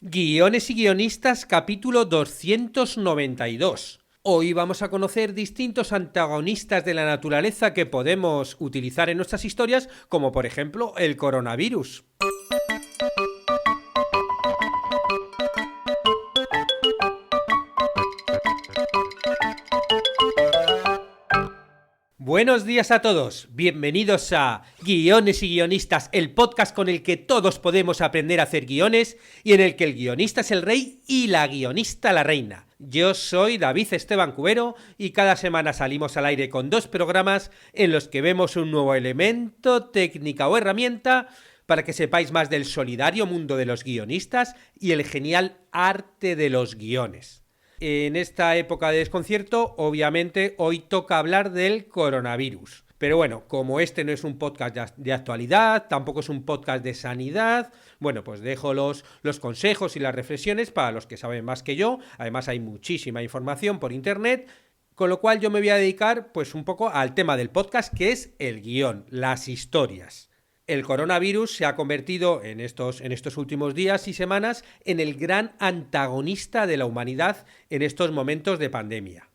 Guiones y guionistas, capítulo 292. Hoy vamos a conocer distintos antagonistas de la naturaleza que podemos utilizar en nuestras historias, como por ejemplo el coronavirus. Buenos días a todos, bienvenidos a Guiones y Guionistas, el podcast con el que todos podemos aprender a hacer guiones y en el que el guionista es el rey y la guionista la reina. Yo soy David Esteban Cubero y cada semana salimos al aire con 2 programas en los que vemos un nuevo elemento, técnica o herramienta para que sepáis más del solidario mundo de los guionistas y el genial arte de los guiones. En esta época de desconcierto, obviamente, hoy toca hablar del coronavirus. Pero bueno, como este no es un podcast de actualidad, tampoco es un podcast de sanidad, bueno, pues dejo los consejos y las reflexiones para los que saben más que yo. Además hay muchísima información por internet, con lo cual yo me voy a dedicar pues un poco al tema del podcast, que es el guión, las historias. El coronavirus se ha convertido en estos últimos días y semanas en el gran antagonista de la humanidad en estos momentos de pandemia.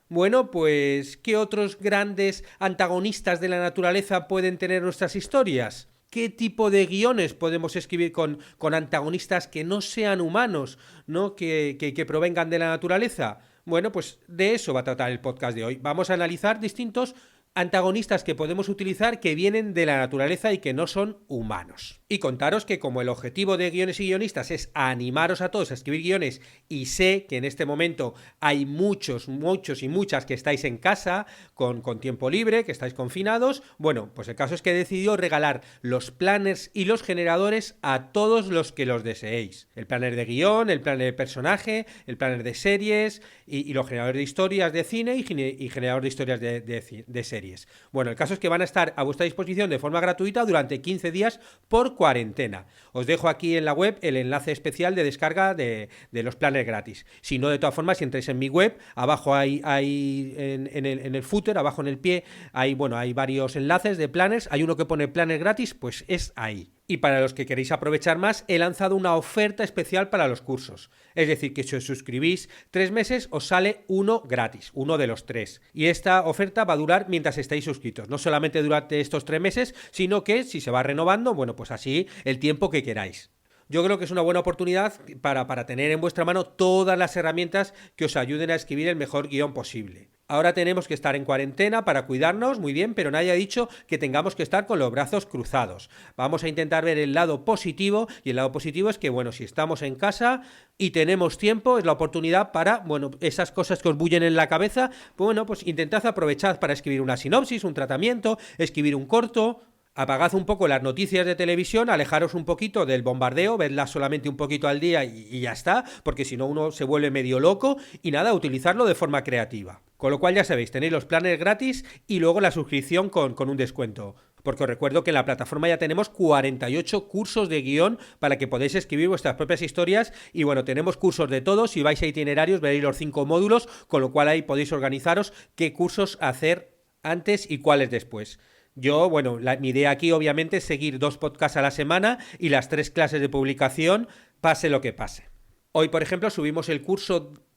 Bueno, pues, ¿qué otros grandes antagonistas de la naturaleza pueden tener nuestras historias? ¿Qué tipo de guiones podemos escribir con antagonistas que no sean humanos, ¿no? que provengan de la naturaleza? Bueno, pues de eso va a tratar el podcast de hoy. Vamos a analizar distintos antagonistas que podemos utilizar que vienen de la naturaleza y que no son humanos. Y contaros que como el objetivo de Guiones y Guionistas es animaros a todos a escribir guiones y sé que en este momento hay muchos y muchas que estáis en casa con tiempo libre, que estáis confinados, bueno, pues el caso es que he decidido regalar los planners y los generadores a todos los que los deseéis. El planner de guión, el planner de personaje, el planner de series y los generadores de historias de cine y generador de historias de series. Bueno, el caso es que van a estar a vuestra disposición de forma gratuita durante 15 días por cuarentena. Os dejo aquí en la web el enlace especial de descarga de los planners gratis. Si no, de todas formas, si entráis en mi web, abajo hay en el footer, abajo en el pie, hay varios enlaces de planners. Hay uno que pone planner gratis, pues es ahí. Y para los que queréis aprovechar más, he lanzado una oferta especial para los cursos. Es decir, que si os suscribís 3 meses, os sale uno gratis, uno de los 3. Y esta oferta va a durar mientras estéis suscritos. No solamente durante estos 3 meses, sino que si se va renovando, bueno, pues así el tiempo que queráis. Yo creo que es una buena oportunidad para tener en vuestra mano todas las herramientas que os ayuden a escribir el mejor guión posible. Ahora tenemos que estar en cuarentena para cuidarnos, muy bien, pero nadie ha dicho que tengamos que estar con los brazos cruzados. Vamos a intentar ver el lado positivo, y el lado positivo es que, bueno, si estamos en casa y tenemos tiempo, es la oportunidad para, bueno, esas cosas que os bullen en la cabeza, bueno, pues intentad aprovechar para escribir una sinopsis, un tratamiento, escribir un corto. Apagad un poco las noticias de televisión, alejaros un poquito del bombardeo, vedlas solamente un poquito al día y ya está, porque si no uno se vuelve medio loco y nada, utilizarlo de forma creativa. Con lo cual ya sabéis, tenéis los planners gratis y luego la suscripción con un descuento. Porque os recuerdo que en la plataforma ya tenemos 48 cursos de guión para que podáis escribir vuestras propias historias y bueno, tenemos cursos de todo, si vais a itinerarios veréis los 5 módulos, con lo cual ahí podéis organizaros qué cursos hacer antes y cuáles después. Yo, bueno, mi idea aquí obviamente es seguir 2 podcasts a la semana y las 3 clases de publicación, pase lo que pase. Hoy, por ejemplo,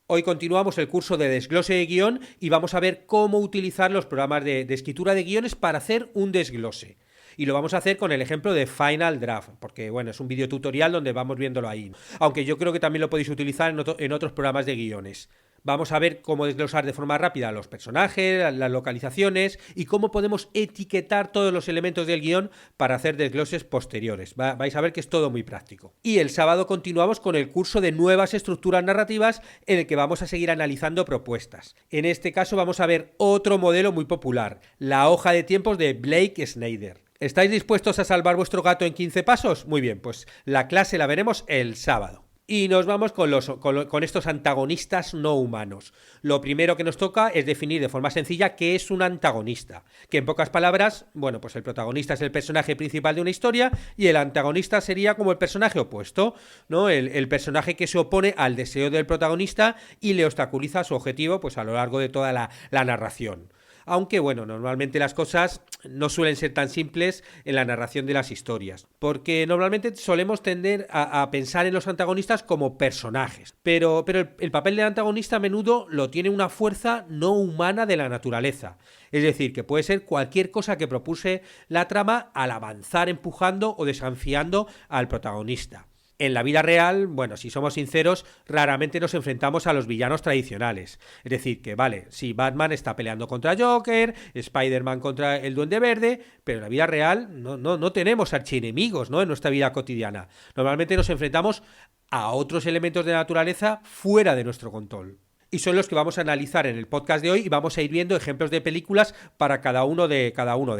Hoy continuamos el curso de desglose de guión y vamos a ver cómo utilizar los programas de escritura de guiones para hacer un desglose. Y lo vamos a hacer con el ejemplo de Final Draft, porque bueno, es un video tutorial donde vamos viéndolo ahí. Aunque yo creo que también lo podéis utilizar en otros programas de guiones. Vamos a ver cómo desglosar de forma rápida los personajes, las localizaciones y cómo podemos etiquetar todos los elementos del guión para hacer desgloses posteriores. Vais a ver que es todo muy práctico. Y el sábado continuamos con el curso de nuevas estructuras narrativas en el que vamos a seguir analizando propuestas. En este caso vamos a ver otro modelo muy popular, la hoja de tiempos de Blake Snyder. ¿Estáis dispuestos a salvar vuestro gato en 15 pasos? Muy bien, pues la clase la veremos el sábado. Y nos vamos con estos antagonistas no humanos. Lo primero que nos toca es definir de forma sencilla qué es un antagonista. Que en pocas palabras, bueno, pues el protagonista es el personaje principal de una historia y el antagonista sería como el personaje opuesto, ¿no? El personaje que se opone al deseo del protagonista y le obstaculiza su objetivo pues a lo largo de toda la narración. aunque bueno, normalmente las cosas no suelen ser tan simples en la narración de las historias, porque normalmente solemos tender a pensar en los antagonistas como personajes, pero el papel del antagonista a menudo lo tiene una fuerza no humana de la naturaleza, es decir, que puede ser cualquier cosa que propulse la trama al avanzar empujando o desafiando al protagonista. En la vida real, bueno, si somos sinceros, raramente nos enfrentamos a los villanos tradicionales. Es decir, que vale, sí, Batman está peleando contra Joker, Spider-Man contra el Duende Verde, pero en la vida real no tenemos archienemigos, ¿no? En nuestra vida cotidiana. Normalmente nos enfrentamos a otros elementos de la naturaleza fuera de nuestro control. Y son los que vamos a analizar en el podcast de hoy y vamos a ir viendo ejemplos de películas para cada uno de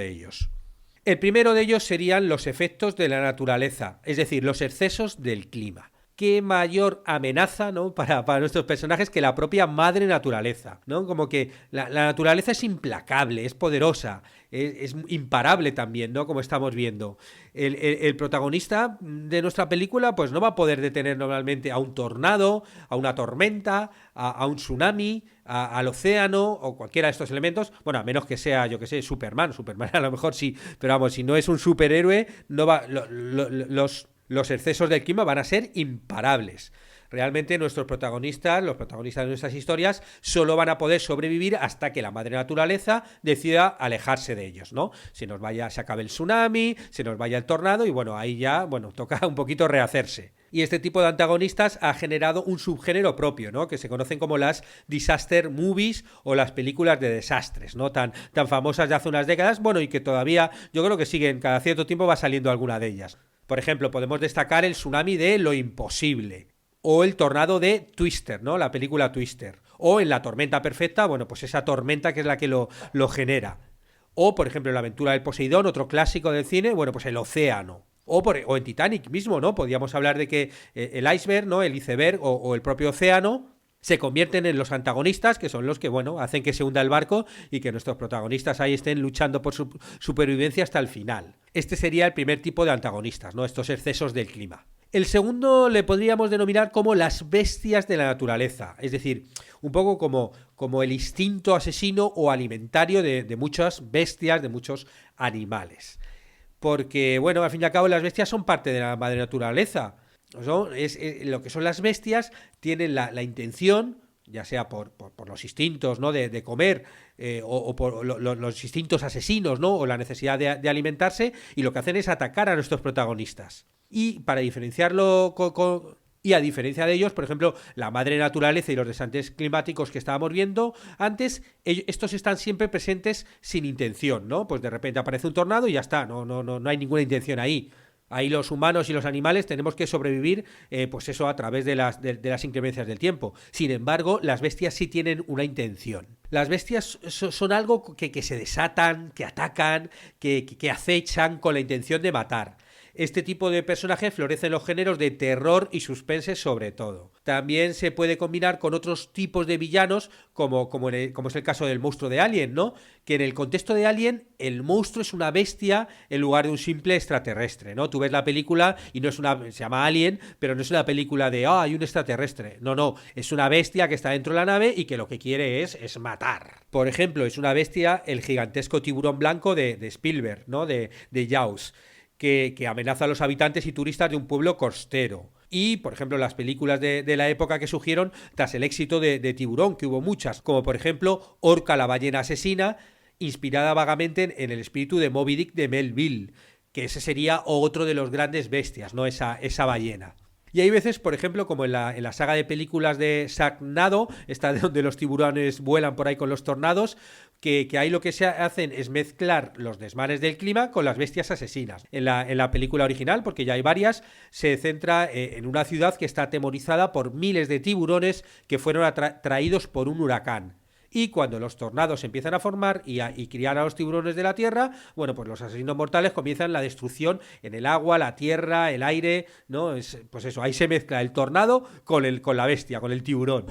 ellos. El primero de ellos serían los efectos de la naturaleza, es decir, los excesos del clima. Qué mayor amenaza, ¿no?, para nuestros personajes que la propia madre naturaleza, ¿no? Como que la naturaleza es implacable, es poderosa, es imparable también, ¿no?, como estamos viendo. El protagonista de nuestra película pues no va a poder detener normalmente a un tornado, a una tormenta, a un tsunami, al océano o cualquiera de estos elementos, bueno, a menos que sea, yo que sé, Superman a lo mejor sí, pero vamos, si no es un superhéroe, no va, los excesos del clima van a ser imparables. Realmente nuestros protagonistas, los protagonistas de nuestras historias, solo van a poder sobrevivir hasta que la madre naturaleza decida alejarse de ellos, ¿no? Se acabe el tsunami, se nos vaya el tornado y bueno, ahí ya, bueno, toca un poquito rehacerse. Y este tipo de antagonistas ha generado un subgénero propio, ¿no?, que se conocen como las disaster movies o las películas de desastres, ¿no?, tan famosas de hace unas décadas, bueno, y que todavía yo creo que siguen, cada cierto tiempo va saliendo alguna de ellas. Por ejemplo, podemos destacar el tsunami de Lo Imposible, o el tornado de Twister, ¿no?, la película Twister, o en La Tormenta Perfecta, bueno, pues esa tormenta que es la que lo genera. O, por ejemplo, en La Aventura del Poseidón, otro clásico del cine, bueno, pues el océano. O en Titanic mismo, ¿no? Podríamos hablar de que el iceberg, ¿no?, el iceberg o el propio océano se convierten en los antagonistas, que son los que, bueno, hacen que se hunda el barco y que nuestros protagonistas ahí estén luchando por su supervivencia hasta el final. Este sería el primer tipo de antagonistas, ¿no?, estos excesos del clima. El segundo le podríamos denominar como las bestias de la naturaleza, es decir, un poco como el instinto asesino o alimentario de muchas bestias, de muchos animales. Porque, bueno, al fin y al cabo las bestias son parte de la madre naturaleza, ¿no? Lo que son las bestias tienen la intención, ya sea por los instintos, ¿no?, de comer, o por los instintos asesinos, ¿no?, o la necesidad de alimentarse, y lo que hacen es atacar a nuestros protagonistas. Y para diferenciarlo y a diferencia de ellos, por ejemplo, la madre naturaleza y los desastres climáticos que estábamos viendo antes, estos están siempre presentes sin intención, ¿no? Pues de repente aparece un tornado y ya está, no hay ninguna intención ahí. Ahí los humanos y los animales tenemos que sobrevivir, pues eso, a través de las inclemencias del tiempo. Sin embargo, las bestias sí tienen una intención. Las bestias son algo que se desatan, que atacan, que acechan con la intención de matar. Este tipo de personajes florece en los géneros de terror y suspense sobre todo. También se puede combinar con otros tipos de villanos, como es el caso del monstruo de Alien, ¿no? Que en el contexto de Alien, el monstruo es una bestia en lugar de un simple extraterrestre, ¿no? Tú ves la película y se llama Alien, pero no es una película de hay un extraterrestre. No, es una bestia que está dentro de la nave y que lo que quiere es matar. Por ejemplo, es una bestia el gigantesco tiburón blanco de Spielberg, ¿no? De Jaws. Que amenaza a los habitantes y turistas de un pueblo costero. Y, por ejemplo, las películas de la época que surgieron tras el éxito de Tiburón, que hubo muchas, como por ejemplo Orca la ballena asesina, inspirada vagamente en el espíritu de Moby Dick de Melville, que ese sería otro de los grandes bestias, ¿no?, esa ballena. Y hay veces, por ejemplo, como en la saga de películas de Sharknado, esta de donde los tiburones vuelan por ahí con los tornados, que ahí lo que se hacen es mezclar los desmanes del clima con las bestias asesinas. En la película original, porque ya hay varias, se centra en una ciudad que está atemorizada por miles de tiburones que fueron traídos por un huracán. Y cuando los tornados se empiezan a formar y criar a los tiburones de la tierra, bueno, pues los asesinos mortales comienzan la destrucción en el agua, la tierra, el aire, ¿no? Pues eso, ahí se mezcla el tornado con la bestia, con el tiburón.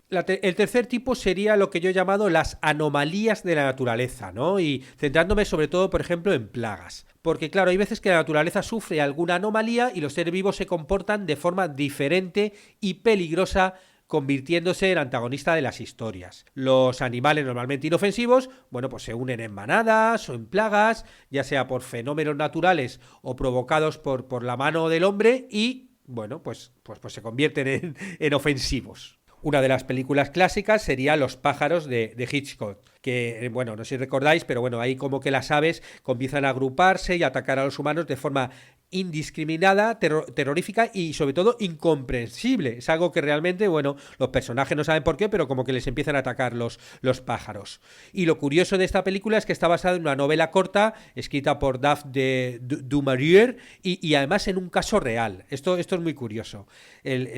El tercer tipo sería lo que yo he llamado las anomalías de la naturaleza, ¿no? Y centrándome sobre todo, por ejemplo, en plagas. Porque claro, hay veces que la naturaleza sufre alguna anomalía y los seres vivos se comportan de forma diferente y peligrosa convirtiéndose en antagonista de las historias. Los animales normalmente inofensivos, bueno, pues se unen en manadas o en plagas, ya sea por fenómenos naturales o provocados por la mano del hombre y, bueno, pues se convierten en ofensivos. Una de las películas clásicas sería Los pájaros de Hitchcock, que, bueno, no sé si recordáis, pero bueno, ahí como que las aves comienzan a agruparse y a atacar a los humanos de forma indiscriminada, terrorífica y sobre todo incomprensible. Es algo que realmente, bueno, los personajes no saben por qué, pero como que les empiezan a atacar los pájaros. Y lo curioso de esta película es que está basada en una novela corta escrita por Daphne du Maurier y además en un caso real. Esto es muy curioso,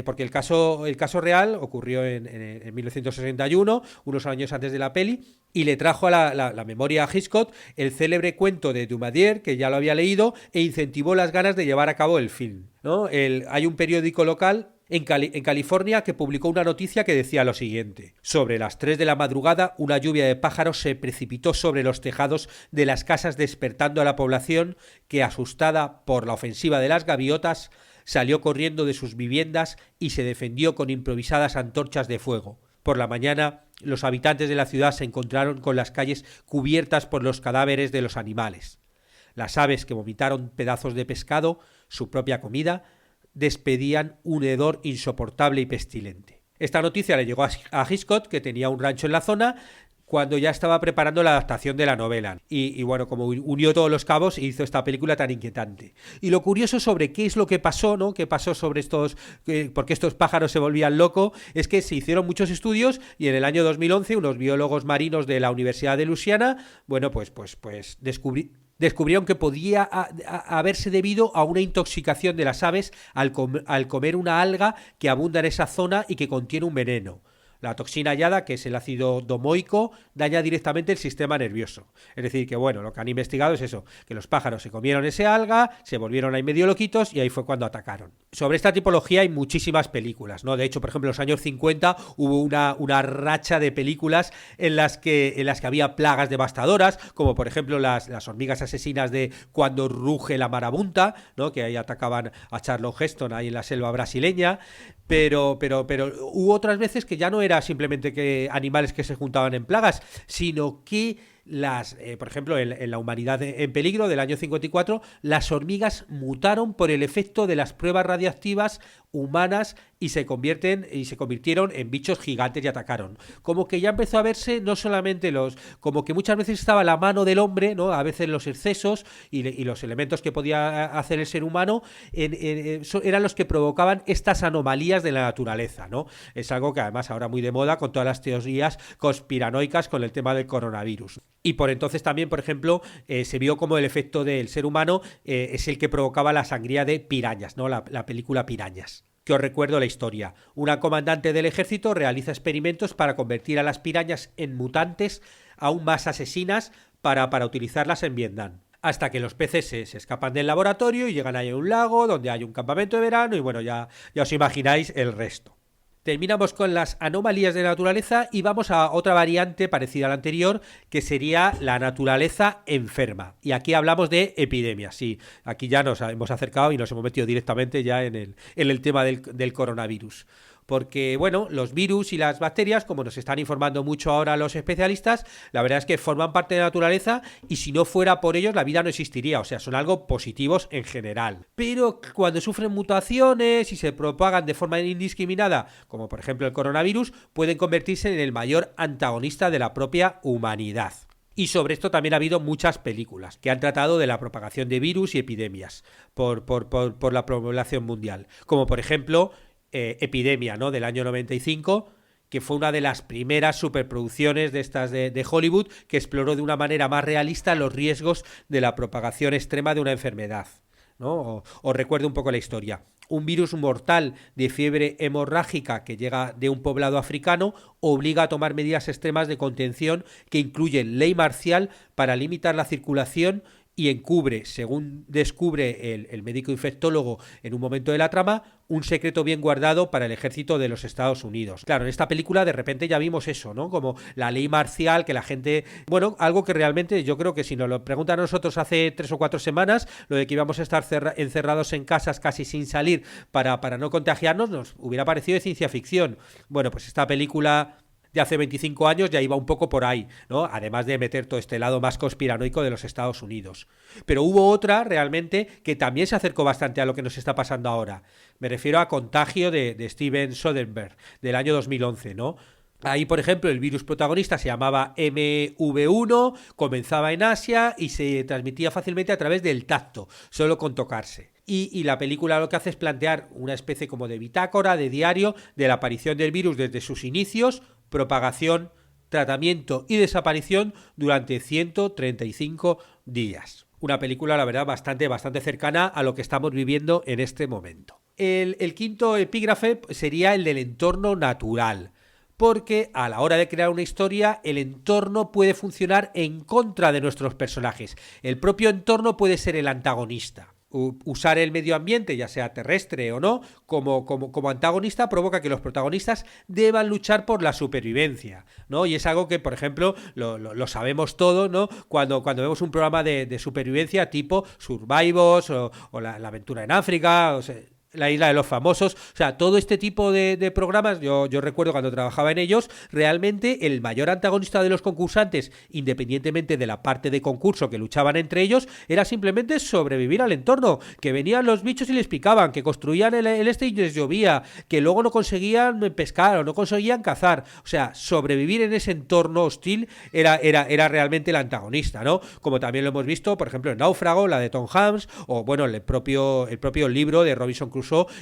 porque el caso real ocurrió en 1961, unos años antes de la peli, y le trajo a la memoria a Hitchcock el célebre cuento de Dumardier, que ya lo había leído, e incentivó las ganas de llevar a cabo el film, ¿no? Hay un periódico local en California que publicó una noticia que decía lo siguiente: sobre las 3 de la madrugada, una lluvia de pájaros se precipitó sobre los tejados de las casas, despertando a la población que, asustada por la ofensiva de las gaviotas, salió corriendo de sus viviendas y se defendió con improvisadas antorchas de fuego. Por la mañana, los habitantes de la ciudad se encontraron con las calles cubiertas por los cadáveres de los animales. Las aves, que vomitaron pedazos de pescado, su propia comida, despedían un hedor insoportable y pestilente. Esta noticia le llegó a Hitchcock, que tenía un rancho en la zona, cuando ya estaba preparando la adaptación de la novela. Y bueno, como unió todos los cabos, hizo esta película tan inquietante. Y lo curioso sobre qué es lo que pasó, ¿no? ¿Qué pasó sobre por qué estos pájaros se volvían locos? Es que se hicieron muchos estudios y en el año 2011 unos biólogos marinos de la Universidad de Luisiana, bueno, pues descubrieron que podía haberse debido a una intoxicación de las aves al comer una alga que abunda en esa zona y que contiene un veneno. La toxina hallada, que es el ácido domoico, daña directamente el sistema nervioso. Es decir, que bueno, lo que han investigado es eso, que los pájaros se comieron ese alga, se volvieron ahí medio loquitos y ahí fue cuando atacaron. Sobre esta tipología hay muchísimas películas, ¿no? De hecho, por ejemplo, en los años 50 hubo una racha de películas en las que había plagas devastadoras, como por ejemplo las hormigas asesinas de Cuando ruge la marabunta, ¿no? Que ahí atacaban a Charlton Heston ahí en la selva brasileña. Pero hubo otras veces que ya no era simplemente que animales que se juntaban en plagas, sino que por ejemplo, en La humanidad en peligro del año 54, las hormigas mutaron por el efecto de las pruebas radiactivas humanas y se convirtieron en bichos gigantes y atacaron. Como que ya empezó a verse no solamente como que muchas veces estaba la mano del hombre, ¿no? A veces los excesos y los elementos que podía hacer el ser humano eran los que provocaban estas anomalías de la naturaleza, ¿no? Es algo que además ahora muy de moda con todas las teorías conspiranoicas con el tema del coronavirus. Y por entonces también, por ejemplo, se vio como el efecto del ser humano es el que provocaba la sangría de Pirañas, ¿no? La película Pirañas. Que os recuerdo la historia. Una comandante del ejército realiza experimentos para convertir a las pirañas en mutantes aún más asesinas para utilizarlas en Vietnam. Hasta que los peces se escapan del laboratorio y llegan ahí a un lago donde hay un campamento de verano y bueno, ya os imagináis el resto. Terminamos con las anomalías de la naturaleza y vamos a otra variante parecida a la anterior, que sería la naturaleza enferma. Y aquí hablamos de epidemias. Sí, aquí ya nos hemos acercado y nos hemos metido directamente ya en el tema del coronavirus. Porque, bueno, los virus y las bacterias, como nos están informando mucho ahora los especialistas, la verdad es que forman parte de la naturaleza y si no fuera por ellos la vida no existiría, o sea, son algo positivos en general. Pero cuando sufren mutaciones y se propagan de forma indiscriminada, como por ejemplo el coronavirus, pueden convertirse en el mayor antagonista de la propia humanidad. Y sobre esto también ha habido muchas películas que han tratado de la propagación de virus y epidemias por la población mundial, como por ejemplo Epidemia, ¿no? Del año 95, que fue una de las primeras superproducciones de estas de Hollywood que exploró de una manera más realista los riesgos de la propagación extrema de una enfermedad, ¿no? Os recuerdo un poco la historia. Un virus mortal de fiebre hemorrágica que llega de un poblado africano obliga a tomar medidas extremas de contención que incluyen ley marcial para limitar la circulación y encubre, según descubre el médico infectólogo en un momento de la trama, un secreto bien guardado para el ejército de los Estados Unidos. Claro, en esta película de repente ya vimos eso, ¿no? Como la ley marcial, que la gente... Bueno, algo que realmente yo creo que si nos lo preguntan a nosotros hace 3 o 4 semanas, lo de que íbamos a estar encerrados en casas casi sin salir para no contagiarnos, nos hubiera parecido de ciencia ficción. Bueno, pues esta película de hace 25 años ya iba un poco por ahí, ¿no? Además de meter todo este lado más conspiranoico de los Estados Unidos. Pero hubo otra realmente que también se acercó bastante a lo que nos está pasando ahora. Me refiero a Contagio de Steven Soderbergh, del año 2011, ¿no? Ahí, por ejemplo, el virus protagonista se llamaba MV1, comenzaba en Asia y se transmitía fácilmente a través del tacto, solo con tocarse. Y la película lo que hace es plantear una especie como de bitácora, de diario, de la aparición del virus desde sus inicios, propagación, tratamiento y desaparición durante 135 días. Una película, la verdad, bastante cercana a lo que estamos viviendo en este momento. El quinto epígrafe sería el del entorno natural, porque a la hora de crear una historia, el entorno puede funcionar en contra de nuestros personajes. El propio entorno puede ser el antagonista. Usar el medio ambiente, ya sea terrestre o no, como antagonista provoca que los protagonistas deban luchar por la supervivencia, ¿no? Y es algo que, por ejemplo, lo sabemos todos, ¿no? Cuando vemos un programa de supervivencia tipo Survivors o la aventura en África, o sea, la isla de los famosos, o sea, todo este tipo de programas, yo recuerdo cuando trabajaba en ellos, realmente el mayor antagonista de los concursantes, independientemente de la parte de concurso que luchaban entre ellos, era simplemente sobrevivir al entorno, que venían los bichos y les picaban, que construían el este y les llovía, que luego no conseguían pescar o no conseguían cazar, o sea, sobrevivir en ese entorno hostil era realmente el antagonista, ¿no? Como también lo hemos visto, por ejemplo, en Náufrago, la de Tom Hanks, o bueno, el propio libro de Robinson Crusoe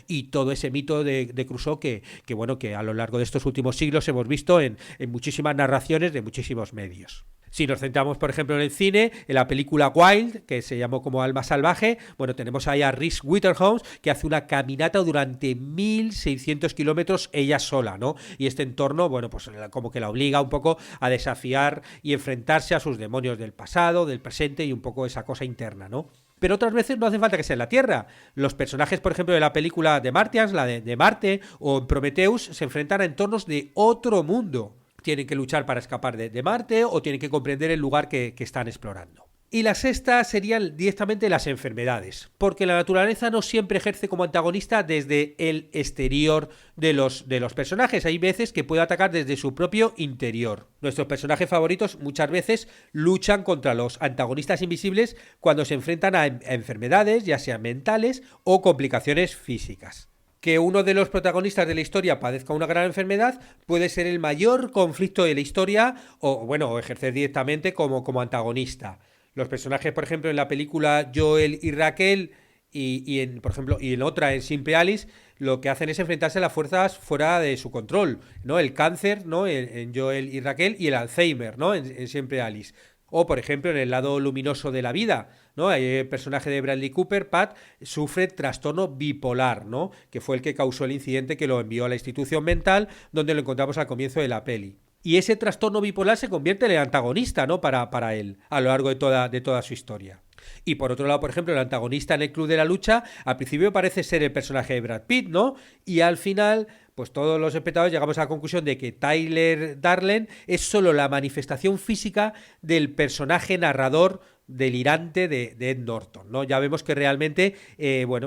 y todo ese mito de Crusoe que a lo largo de estos últimos siglos hemos visto en muchísimas narraciones de muchísimos medios. Si nos centramos, por ejemplo, en el cine, en la película Wild, que se llamó como Alma Salvaje, bueno, tenemos ahí a Reese Witherspoon, que hace una caminata durante 1.600 kilómetros ella sola, ¿no? Y este entorno, bueno, pues como que la obliga un poco a desafiar y enfrentarse a sus demonios del pasado, del presente y un poco esa cosa interna, ¿no? Pero otras veces no hace falta que sea en la Tierra. Los personajes, por ejemplo, de la película de Martians, la de Marte, o en Prometheus, se enfrentan a entornos de otro mundo. Tienen que luchar para escapar de Marte o tienen que comprender el lugar que están explorando. Y la sexta serían directamente las enfermedades, porque la naturaleza no siempre ejerce como antagonista desde el exterior de los personajes. Hay veces que puede atacar desde su propio interior. Nuestros personajes favoritos muchas veces luchan contra los antagonistas invisibles cuando se enfrentan a enfermedades, ya sean mentales o complicaciones físicas. Que uno de los protagonistas de la historia padezca una gran enfermedad puede ser el mayor conflicto de la historia o ejercer directamente como antagonista. Los personajes, por ejemplo, en la película Joel y Raquel y en otra, en Simple Alice, lo que hacen es enfrentarse a las fuerzas fuera de su control, ¿no? El cáncer, ¿no? En Joel y Raquel y el Alzheimer, ¿no? En Simple Alice. O, por ejemplo, en El lado luminoso de la vida, ¿no? El personaje de Bradley Cooper, Pat, sufre trastorno bipolar, ¿no? Que fue el que causó el incidente que lo envió a la institución mental, donde lo encontramos al comienzo de la peli. Y ese trastorno bipolar se convierte en el antagonista, ¿no? Para él, a lo largo de toda su historia. Y por otro lado, por ejemplo, el antagonista en el Club de la Lucha, al principio parece ser el personaje de Brad Pitt, ¿no? Y al final, pues todos los espectadores llegamos a la conclusión de que Tyler Darden es solo la manifestación física del personaje narrador delirante de Ed Norton, ¿no? Ya vemos que realmente,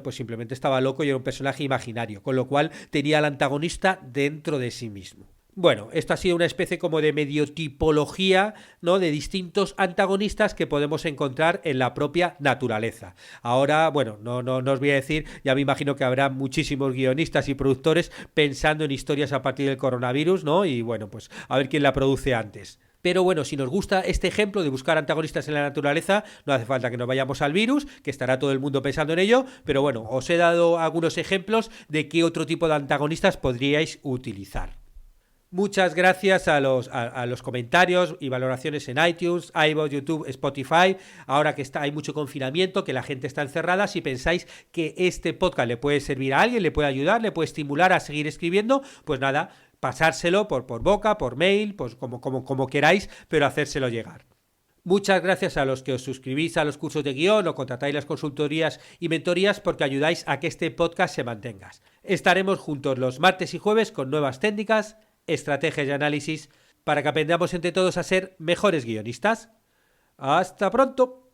pues simplemente estaba loco y era un personaje imaginario, con lo cual tenía al antagonista dentro de sí mismo. Bueno, esto ha sido una especie como de medio tipología, ¿no? De distintos antagonistas que podemos encontrar en la propia naturaleza. Ahora, bueno, no os voy a decir, ya me imagino que habrá muchísimos guionistas y productores pensando en historias a partir del coronavirus, ¿no? Y bueno, pues a ver quién la produce antes. Pero bueno, si nos gusta este ejemplo de buscar antagonistas en la naturaleza, no hace falta que nos vayamos al virus, que estará todo el mundo pensando en ello, pero bueno, os he dado algunos ejemplos de qué otro tipo de antagonistas podríais utilizar. Muchas gracias a los comentarios y valoraciones en iTunes, iVoox, YouTube, Spotify. Ahora que hay mucho confinamiento, que la gente está encerrada, si pensáis que este podcast le puede servir a alguien, le puede ayudar, le puede estimular a seguir escribiendo, pues nada, pasárselo por boca, por mail, pues como queráis, pero hacérselo llegar. Muchas gracias a los que os suscribís a los cursos de guión o contratáis las consultorías y mentorías porque ayudáis a que este podcast se mantenga. Estaremos juntos los martes y jueves con nuevas técnicas, estrategias y análisis para que aprendamos entre todos a ser mejores guionistas. ¡Hasta pronto!